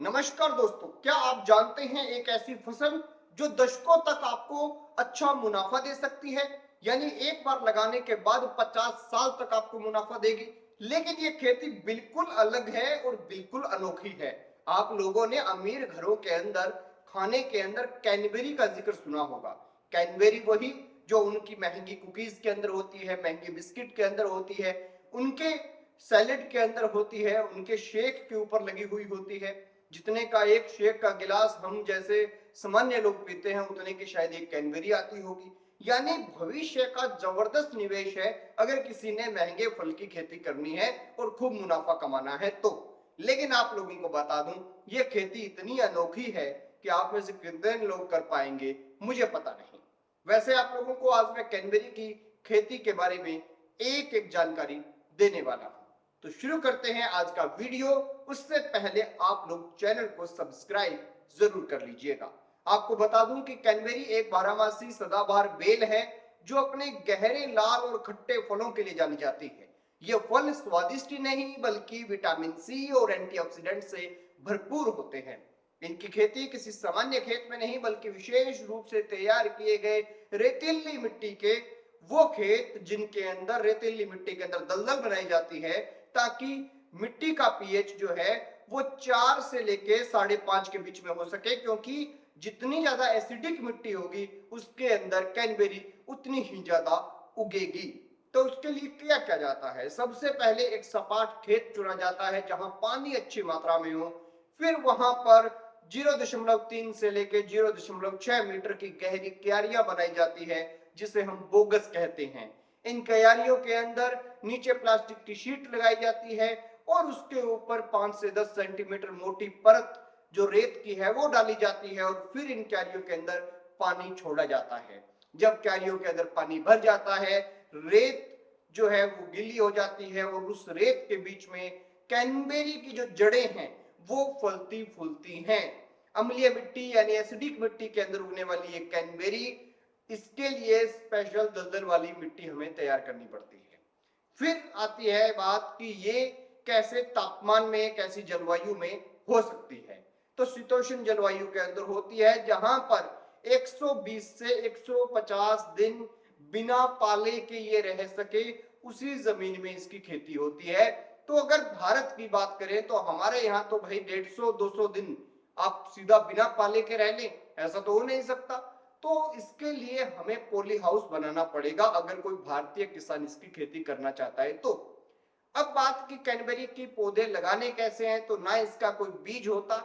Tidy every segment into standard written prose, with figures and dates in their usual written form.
नमस्कार दोस्तों, क्या आप जानते हैं एक ऐसी फसल जो दशकों तक आपको अच्छा मुनाफा दे सकती है। यानी एक बार लगाने के बाद 50 साल तक आपको मुनाफा देगी। लेकिन ये खेती बिल्कुल अलग है और बिल्कुल अनोखी है। आप लोगों ने अमीर घरों के अंदर खाने के अंदर कैनबेरी का जिक्र सुना होगा। कैनबेरी वही जो उनकी महंगी कुकीज के अंदर होती है, महंगी बिस्किट के अंदर होती है, उनके सैलेड के अंदर होती है, उनके शेक के ऊपर लगी हुई होती है। जितने का एक शेक का गिलास हम जैसे सामान्य लोग पीते हैं, उतने की शायद एक कैनबेरी आती होगी। यानी भविष्य का जबरदस्त निवेश है अगर किसी ने महंगे फल की खेती करनी है और खूब मुनाफा कमाना है तो। लेकिन आप लोगों को बता दूं, ये खेती इतनी अनोखी है कि आप में से कितने लोग कर पाएंगे मुझे पता नहीं। वैसे आप लोगों को आज मैं कैनबेरी की खेती के बारे में एक एक जानकारी देने वाला हूं। तो शुरू करते हैं आज का वीडियो। उससे पहले आप लोग चैनल को सब्सक्राइब जरूर कर लीजिएगा। आपको बता दूं कि कैनबेरी एक बारहमासी सदाबहार बेल है जो अपने गहरे लाल और खट्टे फलों के लिए जानी जाती है। ये फल स्वादिष्ट ही नहीं बल्कि विटामिन सी और एंटीऑक्सीडेंट से भरपूर होते हैं। इनकी खेती किसी सामान्य खेत में नहीं बल्कि विशेष रूप से तैयार किए गए रेतीली मिट्टी के वो खेत जिनके अंदर रेतीली मिट्टी के अंदर दलदल बनाई जाती है, ताकि मिट्टी का पीएच जो है वो 4 से लेके 5.5 के बीच में हो सके। क्योंकि जितनी ज्यादा एसिडिक मिट्टी होगी उसके अंदर कैनबेरी उतनी ही ज्यादा उगेगी। तो उसके लिए क्या किया जाता है, सबसे पहले एक सपाट खेत चुना जाता है जहां पानी अच्छी मात्रा में हो। फिर वहां पर 0.3 से लेके 0.6 मीटर की गहरी क्यारियां बनाई जाती है जिसे हम बोगस कहते हैं। इन क्यारियों के अंदर नीचे प्लास्टिक की शीट लगाई जाती है और उसके ऊपर 5 से 10 सेंटीमीटर मोटी परत जो रेत की है वो डाली जाती है और फिर इन क्यारियों के अंदर पानी छोड़ा जाता है। जब क्यारियों के अंदर पानी भर जाता है, रेत जो है वो गीली हो जाती है और उस रेत के बीच में कैनबेरी की जो जड़ें हैं वो फलती फूलती हैं। अम्लीय मिट्टी यानी एसिडिक मिट्टी के अंदर उगने वाली ये कैनबेरी, इसके लिए स्पेशल दलदल वाली मिट्टी हमें तैयार करनी पड़ती है। फिर आती है बात कि ये कैसे तापमान में, कैसी जलवायु में हो सकती है। तो शीतोष्ण जलवायु के अंदर होती है जहां पर 120 से 150 दिन बिना पाले के ये रह सके, उसी जमीन में इसकी खेती होती है। तो अगर भारत की बात करें तो हमारे यहाँ तो भाई 150-200 दिन आप सीधा बिना पाले के रह लें, ऐसा तो हो नहीं सकता। तो इसके लिए हमें पॉली हाउस बनाना पड़ेगा अगर कोई भारतीय किसान इसकी खेती करना चाहता है तो। अब बात की कैनबेरी की पौधे लगाने कैसे हैं, तो ना इसका कोई बीज होता,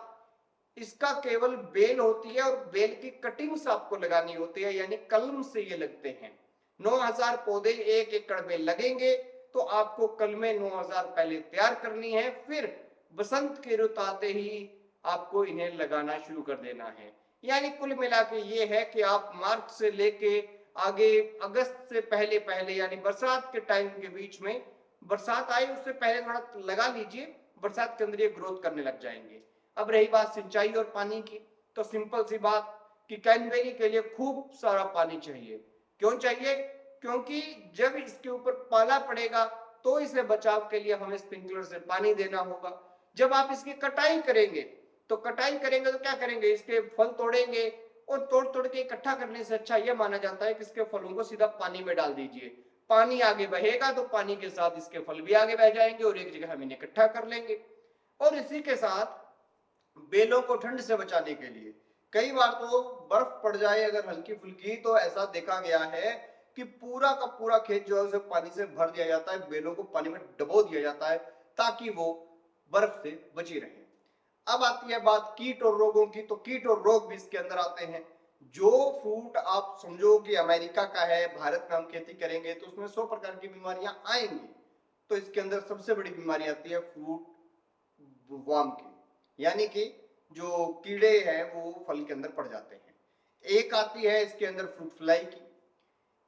इसका केवल बेल होती है और बेल की कटिंग्स आपको लगानी होती है, यानी कलम से ये लगते हैं। 9000 पौधे 1 एकड़ में लगेंगे तो आपको कलमें 9000 पहले तैयार करनी है। फिर बसंत की रुत आते ही आपको इन्हें लगाना शुरू कर देना है। यानी कुल मिला के ये है कि आप मार्च से लेके आगे अगस्त से पहले पहले यानी बरसात के टाइम के बीच में, बरसात आए उससे पहले थोड़ा लगा लीजिए, बरसात के अंदर ये ग्रोथ करने लग जाएंगे। अब रही बात सिंचाई और पानी की, तो सिंपल सी बात कि कैनबेरी के लिए खूब सारा पानी चाहिए। क्यों चाहिए? क्योंकि जब इसके ऊपर पाला पड़ेगा तो इसे बचाव के लिए हमें स्प्रिंकलर से पानी देना होगा। जब आप इसकी कटाई करेंगे तो क्या करेंगे, इसके फल तोड़ेंगे और तोड़ तोड़ के इकट्ठा करने से अच्छा यह माना जाता है कि इसके फलों को सीधा पानी में डाल दीजिए। पानी आगे बहेगा तो पानी के साथ इसके फल भी आगे बह जाएंगे और एक जगह हम इन्हें इकट्ठा कर लेंगे। और इसी के साथ बेलों को ठंड से बचाने के लिए कई बार तो बर्फ पड़ जाए अगर हल्की फुल्की, तो ऐसा देखा गया है कि पूरा का पूरा खेत जो है उसे पानी से भर दिया जाता है, बेलों को पानी में डबो दिया जाता है ताकि वो बर्फ से बची रहे। अब आती है बात कीट और रोगों की, तो कीट और रोग भी इसके अंदर आते हैं। जो फ्रूट आप समझो कि अमेरिका का है, भारत में हम खेती करेंगे तो उसमें 100 प्रकार की बीमारियां आएंगी। तो इसके अंदर सबसे बड़ी बीमारी आती है फ्रूट वार्म की, यानी कि जो कीड़े हैं वो फल के अंदर पड़ जाते हैं। एक आती है इसके अंदर फ्रूट फ्लाई की,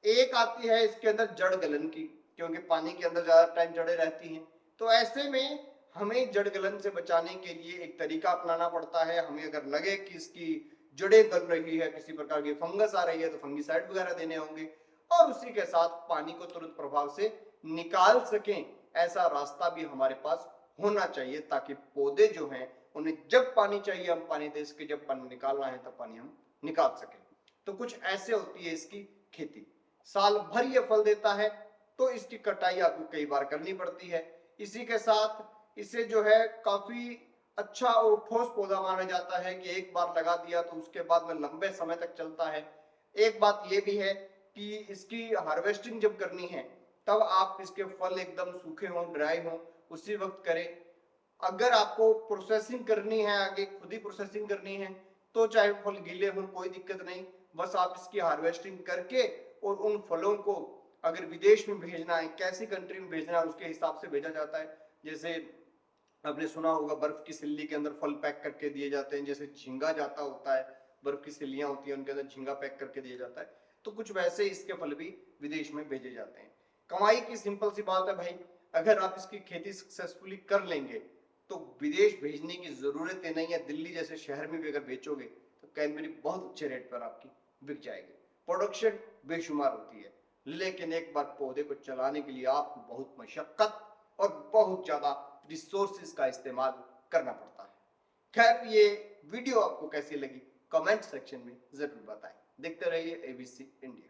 एक आती है इसके अंदर जड़ गलन की, क्योंकि पानी के अंदर ज्यादा टाइम जड़े रहती हैं। तो ऐसे में हमें जड़ गलन से बचाने के लिए एक तरीका अपनाना पड़ता है। हमें अगर लगे कि इसकी जड़ें गल रही है, किसी प्रकार की फंगस आ रही है, तो फंगीसाइड वगैरह देने होंगे और उसी के साथ पानी को तुरंत प्रभाव से निकाल सकें, ऐसा रास्ता भी हमारे पास होना चाहिए ताकि पौधे जो हैं उन्हें जब पानी चाहिए हम पानी दे सके, जब पानी निकालना है तब पानी हम निकाल सके। तो कुछ ऐसे होती है इसकी खेती। साल भर ये फल देता है तो इसकी कटाई आपको कई बार करनी पड़ती है। इसी के साथ इसे जो है काफी अच्छा और ठोस पौधा माना जाता है कि एक बार लगा दिया तो उसके बाद में लंबे समय तक चलता है। एक बात ये भी है कि इसकी हार्वेस्टिंग जब करनी है तब आप इसके फल एकदम सूखे हों, ड्राई हों, उसी वक्त करें। अगर आपको प्रोसेसिंग करनी है, आगे खुद ही प्रोसेसिंग करनी है, तो चाहे फल गीले हों कोई दिक्कत नहीं, बस आप इसकी हार्वेस्टिंग करके और उन फलों को अगर विदेश में भेजना है, कैसी कंट्री में भेजना है उसके हिसाब से भेजा जाता है। जैसे आपने सुना होगा बर्फ की सिल्ली के अंदर फल पैक करके दिए जाते हैं, जैसे झींगा जाता होता है, बर्फ की सिल्लियां होती हैं उनके अंदर झींगा पैक करके दिया जाता है, तो कुछ वैसे इसके फल भी विदेश में भेजे जाते हैं। कमाई की सिंपल सी बात है भाई, अगर आप इसकी खेती सक्सेसफुली कर लेंगे तो विदेश भेजने की जरूरत ही नहीं है। दिल्ली जैसे शहर में भी अगर बेचोगे तो कैनबेरी बहुत अच्छे रेट पर आपकी बिक जाएगी। प्रोडक्शन बेशुमार होती है, लेकिन एक बार पौधे को चलाने के लिए आपको बहुत मशक्कत और बहुत ज्यादा रिसोर्सेज का इस्तेमाल करना पड़ता है। खैर, ये वीडियो आपको कैसी लगी कमेंट सेक्शन में जरूर बताएं। देखते रहिए एबीसी इंडिया।